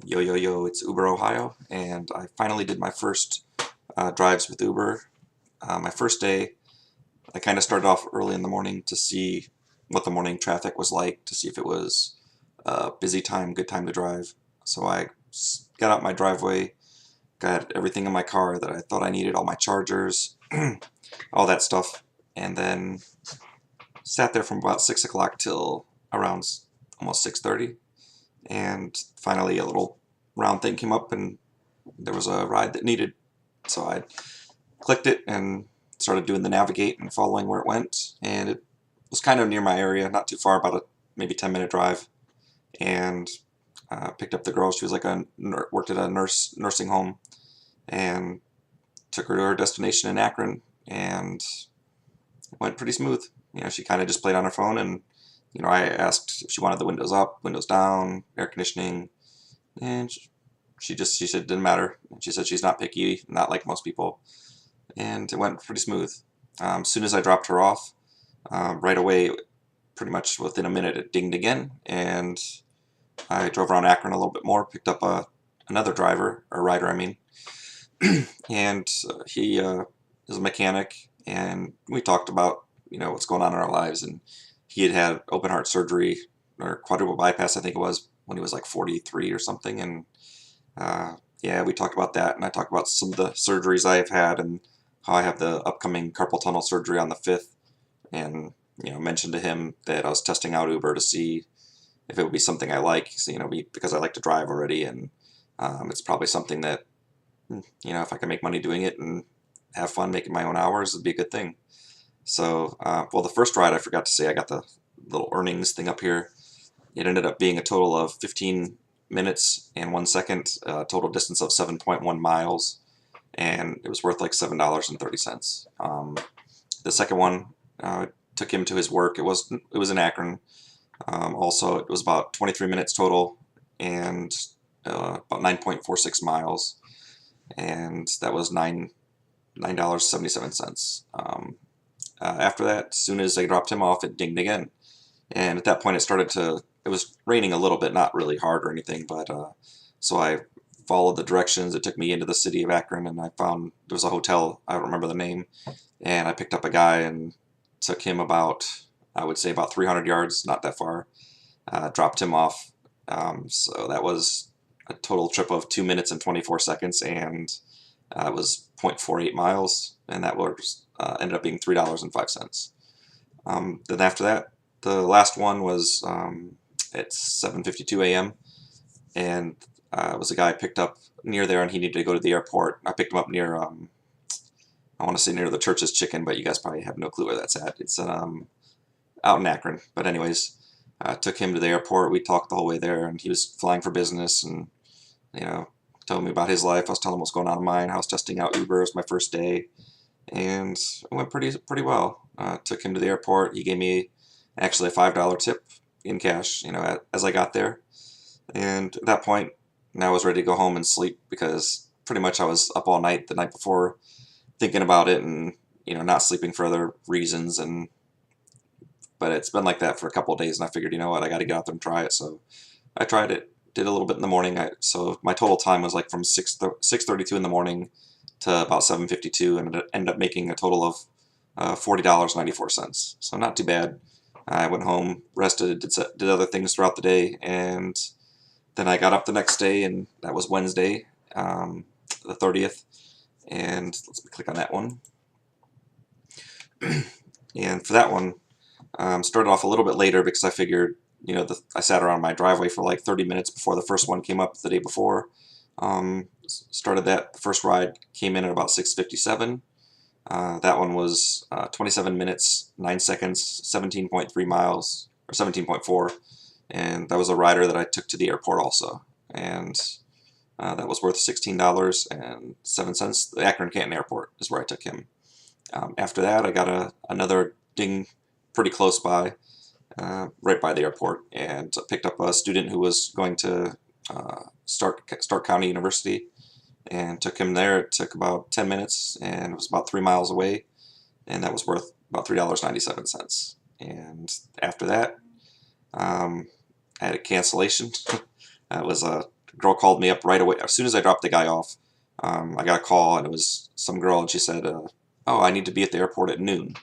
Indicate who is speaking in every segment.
Speaker 1: Yo, yo, yo, it's Uber Ohio, and I finally did my first drives with Uber. My first day, I kind of started off early in the morning to see what the morning traffic was like, to see if it was busy time, good time to drive. So got out my driveway, got everything in my car that I thought I needed, all my chargers, all that stuff, and then sat there from about 6 o'clock till around almost 6:30. And finally a little round thing came up and there was a ride that needed. So I clicked it and started doing the navigate and following where it went. And it was kind of near my area, not too far, about a maybe 10-minute drive. And picked up the girl. She was like worked at a nursing home, and took her to her destination in Akron. And it went pretty smooth. She kind of just played on her phone, and I asked if she wanted the windows up, windows down, air conditioning, and she said it didn't matter. She said she's not picky, not like most people, and it went pretty smooth. As soon as I dropped her off, right away, pretty much within a minute, it dinged again, and I drove around Akron a little bit more, picked up another driver, or rider, I mean, and he is a mechanic, and we talked about what's going on in our lives, and he had had open heart surgery or quadruple bypass, I think it was, when he was like 43 or something, and yeah, we talked about that, and I talked about some of the surgeries I have had and how I have the upcoming carpal tunnel surgery on the 5th, and mentioned to him that I was testing out Uber to see if it would be something I like, so, because I like to drive already, and it's probably something that if I can make money doing it and have fun making my own hours, it'd be a good thing. So, well, the first ride I forgot to say, I got the little earnings thing up here. It ended up being a total of 15 minutes and 1 second, total distance of 7.1 miles, and it was worth like $7.30. The second one took him to his work. It was in Akron. Also, it was about 23 minutes total, and about 9.46 miles, and that was $9.77. After that, as soon as I dropped him off, it dinged again. And at that point, it was raining a little bit, not really hard or anything, but so I followed the directions. It took me into the city of Akron, and I found there was a hotel, I don't remember the name, and I picked up a guy and took him I would say about 300 yards, not that far, dropped him off. So that was a total trip of 2 minutes and 24 seconds, and it was 0.48 miles, and that was ended up being $3.05. Then after that, the last one was at 7:52 a.m. and it was a guy I picked up near there, and he needed to go to the airport. I picked him up near, I want to say near the Church's Chicken, but you guys probably have no clue where that's at. It's out in Akron. But anyways, I took him to the airport. We talked the whole way there, and he was flying for business, and told me about his life. I was telling him what's going on in mine. I was testing out Uber. It was my first day, and it went pretty well. Took him to the airport. He gave me actually a $5 tip in cash, as I got there. And at that point, now I was ready to go home and sleep, because pretty much I was up all night the night before thinking about it, and not sleeping for other reasons. But it's been like that for a couple of days, and I figured, what, I got to get out there and try it. So I tried it, did a little bit in the morning. So my total time was like from 6:32 in the morning to about 7:52, and it ended up making a total of $40.94. So not too bad. I went home, rested, did other things throughout the day, and then I got up the next day, and that was Wednesday, the 30th. And let's click on that one. And for that one, started off a little bit later because I figured, I sat around my driveway for like 30 minutes before the first one came up the day before. Started that. The first ride came in at about 6:57. That one was 27 minutes, 9 seconds, 17.3 miles, or 17.4. And that was a rider that I took to the airport also. And that was worth $16.07. The Akron Canton Airport is where I took him. After that, I got another ding pretty close by, right by the airport, and picked up a student who was going to Stark County University, and took him there. It took about 10 minutes, and it was about 3 miles away, and that was worth about $3.97. And after that, I had a cancellation. It was a a girl called me up right away. As soon as I dropped the guy off, I got a call, and it was some girl, and she said, "Oh, I need to be at the airport at noon."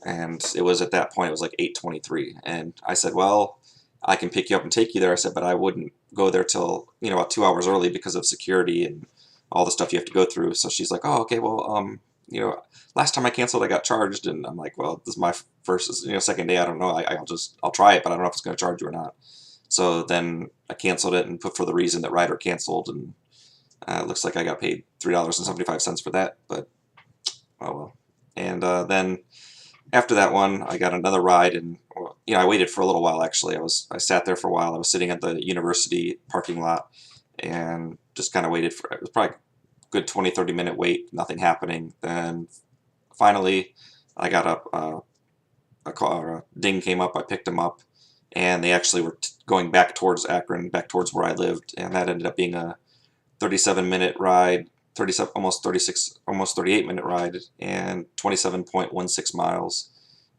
Speaker 1: And it was at that point, it was like 8:23. And I said, "Well, I can pick you up and take you there." I said, "But I wouldn't go there till, about 2 hours early because of security and all the stuff you have to go through." So she's like, "Oh, okay, well, last time I canceled, I got charged." And I'm like, "Well, this is my first, second day. I don't know. I'll try it, but I don't know if it's going to charge you or not." So then I canceled it and put for the reason that rider canceled, and it looks like I got paid $3.75 for that, but oh well. And then after that one, I got another ride, and I waited for a little while. Actually, I sat there for a while. I was sitting at the university parking lot and just kind of waited for it. Was probably a good 20-30 minute wait, nothing happening. Then finally, I got up. A car, a ding came up. I picked them up, and they actually were going back towards Akron, back towards where I lived, and that ended up being a 37-minute ride, 37, almost 36, almost 38-minute ride, and 27.16 miles.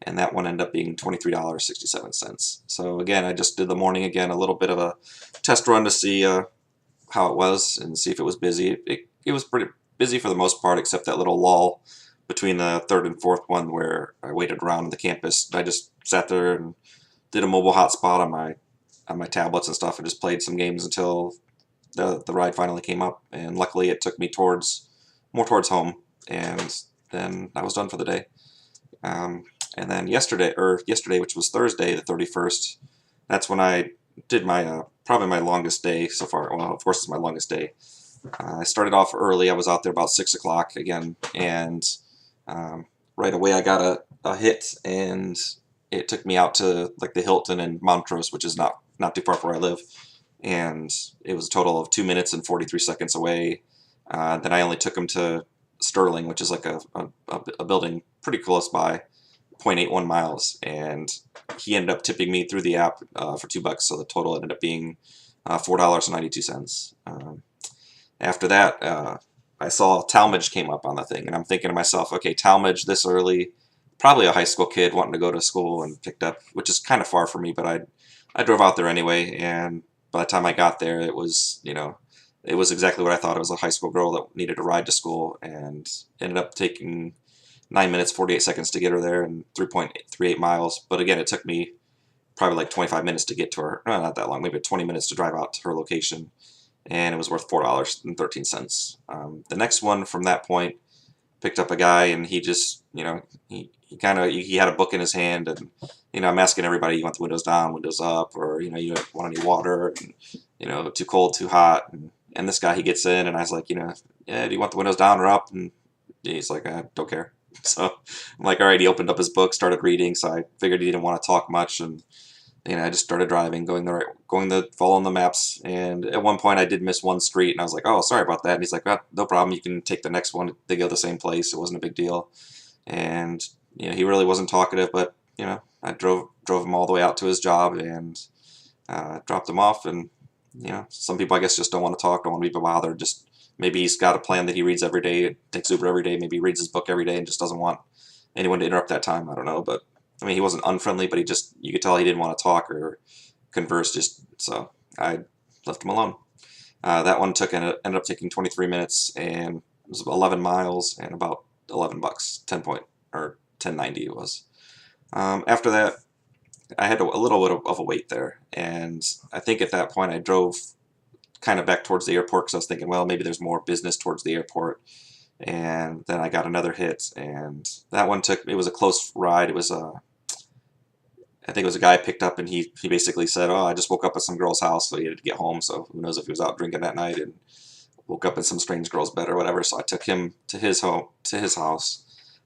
Speaker 1: And that one ended up being $23.67. So again, I just did the morning again, a little bit of a test run to see how it was and see if it was busy. It was pretty busy for the most part, except that little lull between the third and fourth one where I waited around the campus. I just sat there and did a mobile hotspot on my tablets and stuff, and just played some games until the ride finally came up, and luckily it took me more towards home, and then I was done for the day. And then yesterday, which was Thursday, the 31st, that's when I did my probably my longest day so far. Well, of course, it's my longest day. I started off early. I was out there about 6 o'clock again, and right away I got a hit, and it took me out to like the Hilton in Montrose, which is not too far from where I live, and it was a total of 2 minutes and 43 seconds away. Then I only took him to Sterling, which is like a building pretty close by, 0.81 miles, and he ended up tipping me through the app for $2, so the total ended up being $4.92. After that, I saw Talmadge came up on the thing, and I'm thinking to myself, okay, Talmadge this early, probably a high school kid wanting to go to school, and picked up, which is kind of far for me, but I drove out there anyway, and by the time I got there, it was, it was exactly what I thought. It was a high school girl that needed a ride to school, and ended up taking 9 minutes, 48 seconds to get her there, and 3.38 miles. But again, it took me probably like 25 minutes to get to her. No, not that long, maybe 20 minutes to drive out to her location, and it was worth $4.13. The next one from that point picked up a guy, and he just, he kind of, he had a book in his hand, and I'm asking everybody, you want the windows down, windows up, or you don't want any water, and too cold, too hot, and this guy, he gets in, and I was like, yeah, do you want the windows down or up? And he's like, I don't care. So I'm like, all right. He opened up his book, started reading, so I figured he didn't want to talk much, and I just started driving, following the maps. And at one point, I did miss one street, and I was like, "Oh, sorry about that." And he's like, "Oh, no problem. You can take the next one. They go the same place. It wasn't a big deal." And he really wasn't talkative, but I drove him all the way out to his job, and dropped him off. And some people, I guess, just don't want to talk, don't want to be bothered. Just maybe he's got a plan that he reads every day, takes Uber every day. Maybe he reads his book every day and just doesn't want anyone to interrupt that time. I don't know, but I mean, he wasn't unfriendly, but you could tell he didn't want to talk or converse. So I left him alone. That one ended up taking 23 minutes, and it was 11 miles and about $11, 10.90 it was. After that, I had a little bit of a wait there, and I think at that point I drove kind of back towards the airport because I was thinking, well, maybe there's more business towards the airport. And then I got another hit, and that one it was a close ride. It was I think it was a guy I picked up, and he basically said, "Oh, I just woke up at some girl's house, so he had to get home. So who knows if he was out drinking that night and woke up in some strange girl's bed or whatever." So I took him to his house.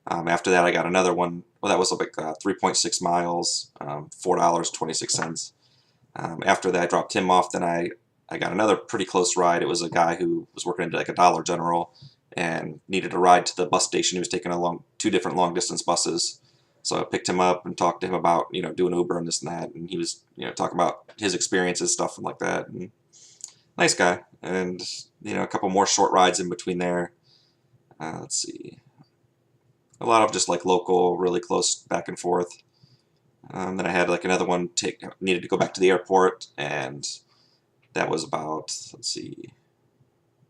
Speaker 1: After that, I got another one. Well, that was like 3.6 miles, $4.26. After that, I dropped him off. Then I got another pretty close ride. It was a guy who was working at like a Dollar General and needed a ride to the bus station. He was taking two different long distance buses. So I picked him up and talked to him about, doing Uber and this and that. And he was, talking about his experiences, stuff and like that. And nice guy. And, a couple more short rides in between there. Let's see. A lot of just like local, really close back and forth. Then I had like another one needed to go back to the airport, and that was about, let's see,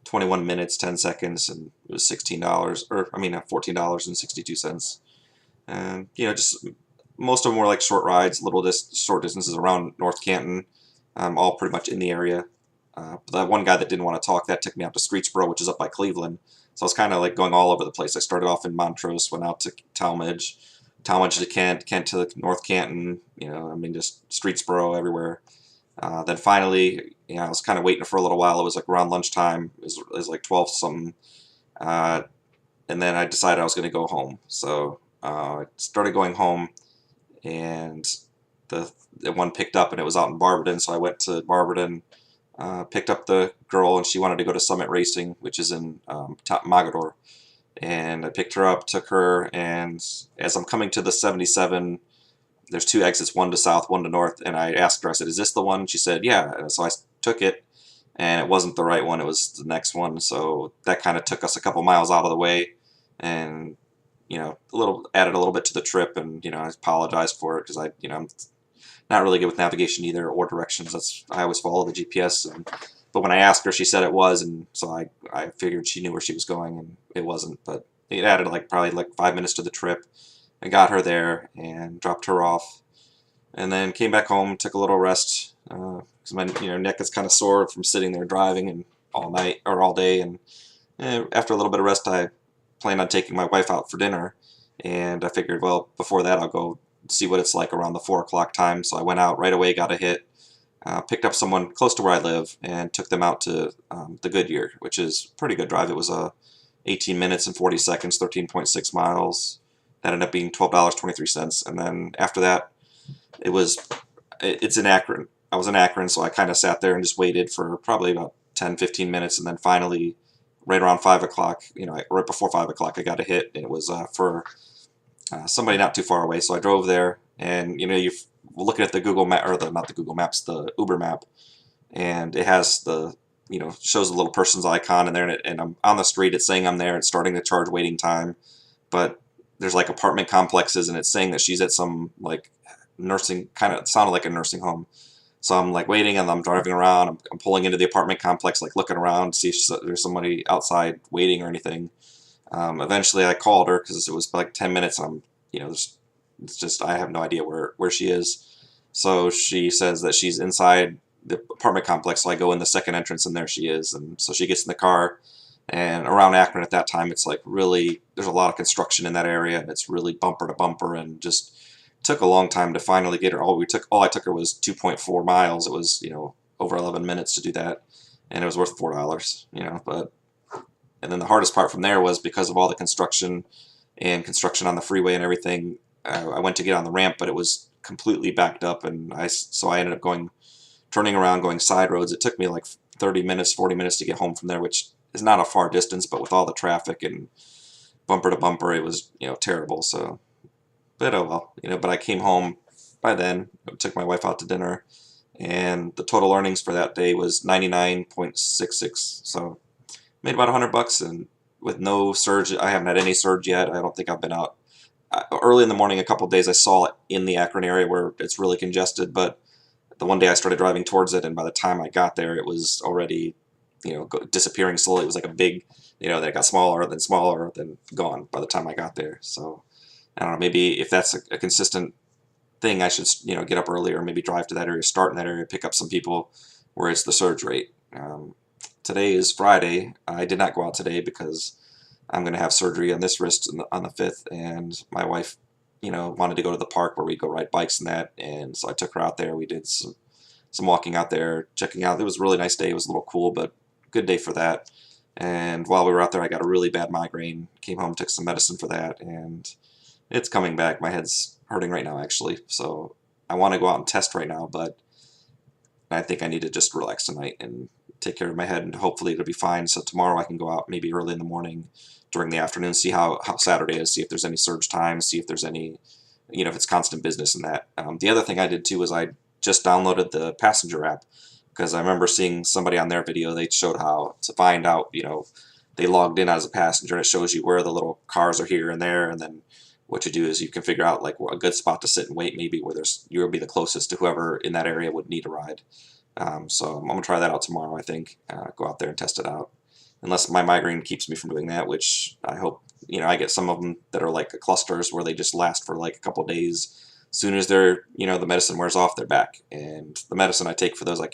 Speaker 1: 21 minutes, 10 seconds, and it was $16, or I mean, $14.62. And just most of them were like short rides, short distances around North Canton, all pretty much in the area. But that one guy that didn't want to talk, that took me out to Streetsboro, which is up by Cleveland. So I was kind of like going all over the place. I started off in Montrose, went out to Talmadge, Talmadge to Kent, Kent to North Canton. I mean, just Streetsboro everywhere. Then finally, I was kind of waiting for a little while. It was like around lunchtime. It was like 12 something. Uh, and then I decided I was going to go home. So I started going home, and the one picked up, and it was out in Barberton. So I went to Barberton, picked up the girl, and she wanted to go to Summit Racing, which is in Mogador. And I picked her up, took her, and as I'm coming to the 77, there's two exits, one to south, one to north, and I asked her, I said, is this the one? She said, yeah. And so I took it, and it wasn't the right one, it was the next one. So that kind of took us a couple miles out of the way, and added a little bit to the trip. And I apologized for it because I'm not really good with navigation either, or directions. I always follow the GPS. But when I asked her, she said it was, and so I figured she knew where she was going, and it wasn't. But it added probably 5 minutes to the trip. I got her there and dropped her off, and then came back home, took a little rest because my neck is kind of sore from sitting there driving and all night or all day. And after a little bit of rest, I planned on taking my wife out for dinner, and I figured, well, before that, I'll go see what it's like around the 4 o'clock time. So I went out right away, got a hit, picked up someone close to where I live, and took them out to the Goodyear, which is a pretty good drive. It was 18 minutes and 40 seconds, 13.6 miles. That ended up being $12.23. And then after that, it's in Akron. I was in Akron, so I kind of sat there and just waited for probably about 10, 15 minutes. And then finally, right around 5 o'clock, right before 5 o'clock, I got a hit. And it was for somebody not too far away. So I drove there, and you're looking at the Google map, or not the Google Maps, the Uber map, and it has shows the little person's icon in there, and I'm on the street. It's saying I'm there. It's starting to charge waiting time, but there's apartment complexes, and it's saying that she's at some nursing, kind of sounded like a nursing home. So I'm waiting, and I'm driving around. I'm pulling into the apartment complex, looking around to see if there's somebody outside waiting or anything. Eventually I called her because it was 10 minutes. It's just, I have no idea where she is. So she says that she's inside the apartment complex. So I go in the second entrance, and there she is. And so she gets in the car. And around Akron at that time, it's really, there's a lot of construction in that area, and it's really bumper to bumper, and just took a long time to finally get her. All I took her was 2.4 miles. It was, over 11 minutes to do that, and it was worth $4, but, and then the hardest part from there was because of all the construction on the freeway and everything. I went to get on the ramp, but it was completely backed up, and so I ended up turning around, going side roads. It took me 30 minutes, 40 minutes to get home from there, which is not a far distance, but with all the traffic and bumper to bumper, it was terrible. So, but oh well, But I came home by then. I took my wife out to dinner, and the total earnings for that day was 99.66. So, made about $100, and with no surge. I haven't had any surge yet. I don't think I've been out early in the morning. A couple of days I saw it in the Akron area where it's really congested, but the one day I started driving towards it, and by the time I got there, it was already disappearing slowly. It was like a big, that got smaller, then gone by the time I got there. So I don't know, maybe if that's a consistent thing, I should, get up earlier, maybe drive to that area, start in that area, pick up some people where it's the surge rate. Today is Friday. I did not go out today because I'm going to have surgery on this wrist on the 5th, and my wife, wanted to go to the park where we go ride bikes and that, and so I took her out there. We did some walking out there, checking out. It was a really nice day. It was a little cool, but good day for that. And while we were out there, I got a really bad migraine. Came home, took some medicine for that, and it's coming back. My head's hurting right now, actually. So I want to go out and test right now, but I think I need to just relax tonight and take care of my head, and hopefully it'll be fine. So tomorrow I can go out maybe early in the morning, during the afternoon, see how Saturday is, see if there's any surge times, see if there's any, if it's constant business in that. The other thing I did too was I just downloaded the passenger app, because I remember seeing somebody on their video, they showed how to find out, they logged in as a passenger, and it shows you where the little cars are here and there, and then what you do is you can figure out a good spot to sit and wait, maybe where you'll be the closest to whoever in that area would need a ride. So I'm gonna try that out tomorrow, I think. Go out there and test it out. Unless my migraine keeps me from doing that, which I hope, I get some of them that are like clusters where they just last for like a couple of days. As soon as they're, the medicine wears off, they're back. And the medicine I take for those, I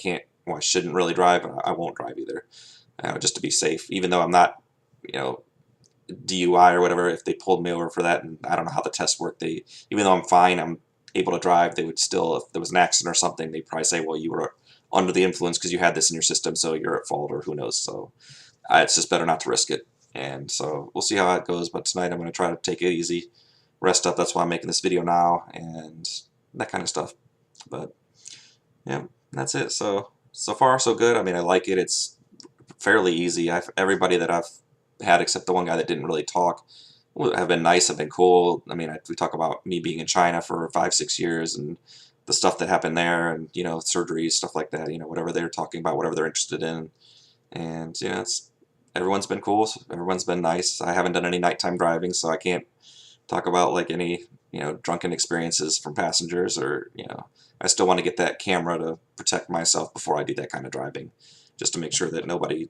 Speaker 1: shouldn't really drive, and I won't drive either, just to be safe. Even though I'm not, you know, DUI or whatever, if they pulled me over for that, and I don't know how the tests work, even though I'm fine, I'm able to drive, they would still, if there was an accident or something, they'd probably say, well, you were under the influence because you had this in your system, so you're at fault, or who knows. So it's just better not to risk it. And so we'll see how it goes, but tonight I'm going to try to take it easy, rest up. That's why I'm making this video now, and that kind of stuff. But yeah, that's it. So far so good. I mean, I like it. It's fairly easy. Everybody that I've had, except the one guy that didn't really talk, have been nice, have been cool. I mean, we talk about me being in China for 5-6 years and the stuff that happened there, and surgeries, stuff like that. Whatever they're talking about, whatever they're interested in, and everyone's been cool. Everyone's been nice. I haven't done any nighttime driving, so I can't talk about like any drunken experiences from passengers, or I still want to get that camera to protect myself before I do that kind of driving, just to make sure that nobody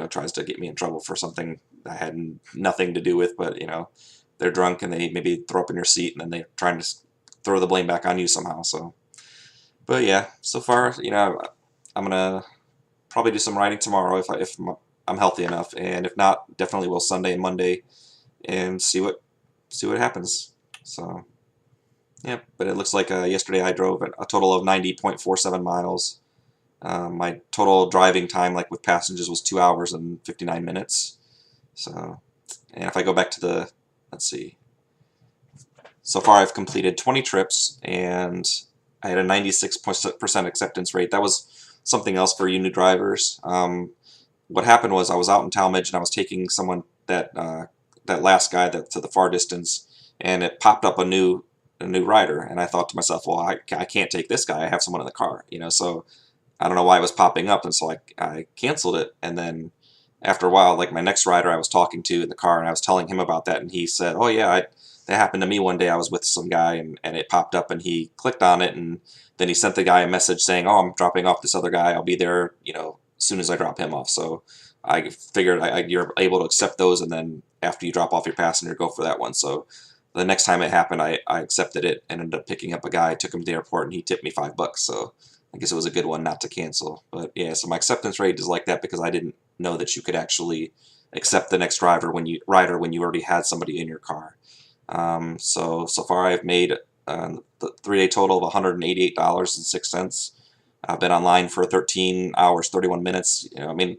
Speaker 1: tries to get me in trouble for something I had nothing to do with, but they're drunk and they maybe throw up in your seat, and then they're trying to throw the blame back on you somehow. So, but yeah, so far I'm gonna probably do some riding tomorrow if I'm healthy enough, and if not, definitely will Sunday and Monday, and see what happens. So yeah, but it looks like yesterday I drove a total of 90.47 miles. My total driving time, like with passengers, was 2 hours and 59 minutes. So, and if I go back to let's see, so far I've completed 20 trips, and I had a 96% acceptance rate. That was something else for you new drivers. What happened was I was out in Talmadge, and I was taking someone that last guy to the far distance, and it popped up a new rider, and I thought to myself, well, I can't take this guy. I have someone in the car, so I don't know why it was popping up, and so I canceled it. And then after a while, like my next rider I was talking to in the car, and I was telling him about that, and he said, oh yeah, that happened to me one day. I was with some guy, and it popped up, and he clicked on it, and then he sent the guy a message saying, oh, I'm dropping off this other guy. I'll be there, as soon as I drop him off. So I figured you're able to accept those, and then after you drop off your passenger, go for that one. So the next time it happened, I accepted it and ended up picking up a guy, took him to the airport, and he tipped me $5. So I guess it was a good one not to cancel. But yeah, so my acceptance rate is like that because I didn't know that you could actually accept the next rider when you already had somebody in your car. So far I've made the 3-day total of $188.06. I've been online for 13 hours 31 minutes. I mean,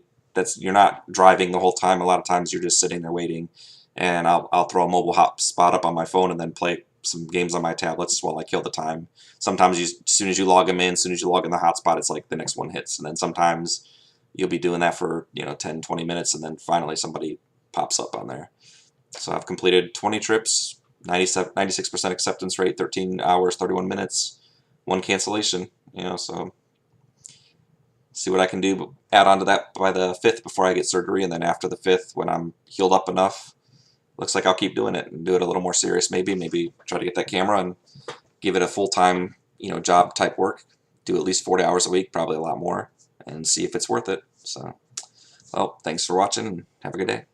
Speaker 1: you're not driving the whole time. A lot of times you're just sitting there waiting, and I'll throw a mobile hotspot up on my phone and then play some games on my tablets while I kill the time. Sometimes as soon as you log them in, as soon as you log in the hotspot, it's like the next one hits, and then sometimes you'll be doing that for 10-20 minutes, and then finally somebody pops up on there. So I've completed 20 trips, 96% acceptance rate, 13 hours 31 minutes, 1 cancellation. So see what I can do, add on to that by the 5th before I get surgery, and then after the 5th, when I'm healed up enough, looks like I'll keep doing it and do it a little more serious. Maybe try to get that camera and give it a full-time job type work. Do at least 40 hours a week, probably a lot more, and see if it's worth it. So, well, thanks for watching, and have a good day.